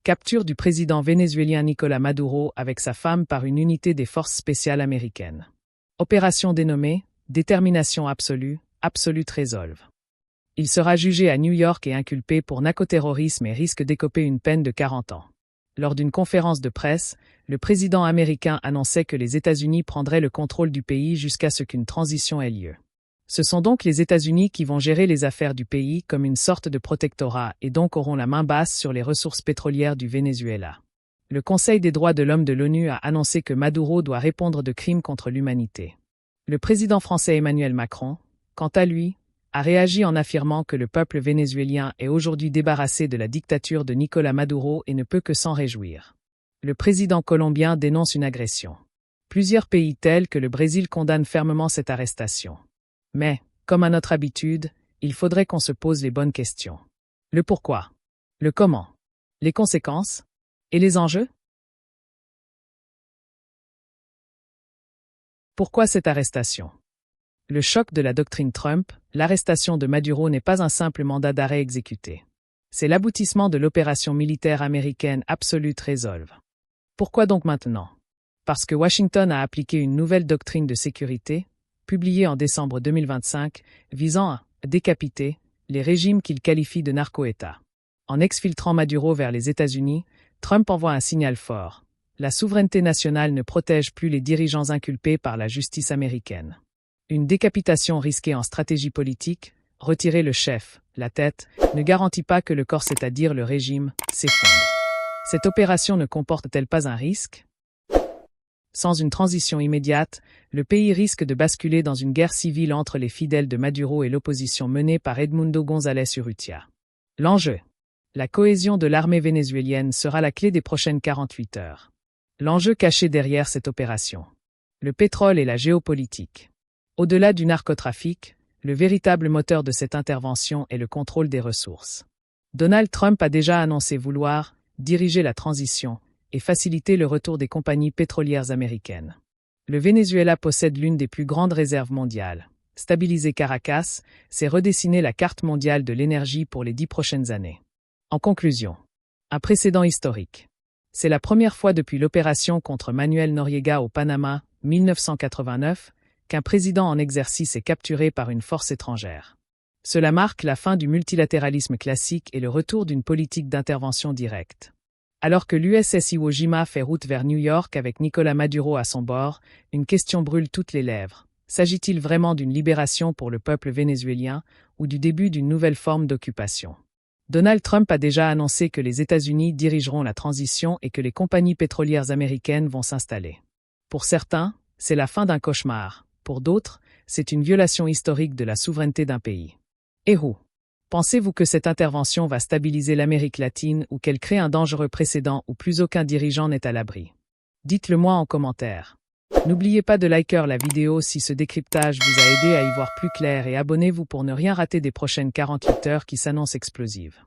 Capture du président vénézuélien Nicolás Maduro avec sa femme par une unité des forces spéciales américaines. Opération dénommée « Détermination absolue », Absolute Resolve. Il sera jugé à New York et inculpé pour narcoterrorisme et risque d'écoper une peine de 40 ans. Lors d'une conférence de presse, le président américain annonçait que les États-Unis prendraient le contrôle du pays jusqu'à ce qu'une transition ait lieu. Ce sont donc les États-Unis qui vont gérer les affaires du pays comme une sorte de protectorat et donc auront la main basse sur les ressources pétrolières du Venezuela. Le Conseil des droits de l'homme de l'ONU a annoncé que Maduro doit répondre de crimes contre l'humanité. Le président français Emmanuel Macron, quant à lui, a réagi en affirmant que le peuple vénézuélien est aujourd'hui débarrassé de la dictature de Nicolás Maduro et ne peut que s'en réjouir. Le président colombien dénonce une agression. Plusieurs pays tels que le Brésil condamnent fermement cette arrestation. Mais, comme à notre habitude, il faudrait qu'on se pose les bonnes questions. Le pourquoi, le comment, les conséquences et les enjeux? Pourquoi cette arrestation? Le choc de la doctrine Trump, l'arrestation de Maduro n'est pas un simple mandat d'arrêt exécuté. C'est l'aboutissement de l'opération militaire américaine Absolute Resolve. Pourquoi donc maintenant? Parce que Washington a appliqué une nouvelle doctrine de sécurité, publiée en décembre 2025, visant à décapiter les régimes qu'il qualifie de narco-États. En exfiltrant Maduro vers les États-Unis, Trump envoie un signal fort. La souveraineté nationale ne protège plus les dirigeants inculpés par la justice américaine. Une décapitation risquée en stratégie politique, retirer le chef, la tête, ne garantit pas que le corps, c'est-à-dire le régime, s'effondre. Cette opération ne comporte-t-elle pas un risque? Sans une transition immédiate, le pays risque de basculer dans une guerre civile entre les fidèles de Maduro et l'opposition menée par Edmundo González Urrutia. L'enjeu. La cohésion de l'armée vénézuélienne sera la clé des prochaines 48 heures. L'enjeu caché derrière cette opération. Le pétrole et la géopolitique. Au-delà du narcotrafic, le véritable moteur de cette intervention est le contrôle des ressources. Donald Trump a déjà annoncé vouloir diriger la transition et faciliter le retour des compagnies pétrolières américaines. Le Venezuela possède l'une des plus grandes réserves mondiales. Stabiliser Caracas, c'est redessiner la carte mondiale de l'énergie pour les 10 prochaines années. En conclusion, un précédent historique. C'est la première fois depuis l'opération contre Manuel Noriega au Panama, 1989, qu'un président en exercice est capturé par une force étrangère. Cela marque la fin du multilatéralisme classique et le retour d'une politique d'intervention directe. Alors que l'USS Iwo Jima fait route vers New York avec Nicolás Maduro à son bord, une question brûle toutes les lèvres. S'agit-il vraiment d'une libération pour le peuple vénézuélien ou du début d'une nouvelle forme d'occupation? Donald Trump a déjà annoncé que les États-Unis dirigeront la transition et que les compagnies pétrolières américaines vont s'installer. Pour certains, c'est la fin d'un cauchemar. Pour d'autres, c'est une violation historique de la souveraineté d'un pays. Et vous? Pensez-vous que cette intervention va stabiliser l'Amérique latine ou qu'elle crée un dangereux précédent où plus aucun dirigeant n'est à l'abri? Dites-le moi en commentaire. N'oubliez pas de liker la vidéo si ce décryptage vous a aidé à y voir plus clair et abonnez-vous pour ne rien rater des prochaines 48 heures qui s'annoncent explosives.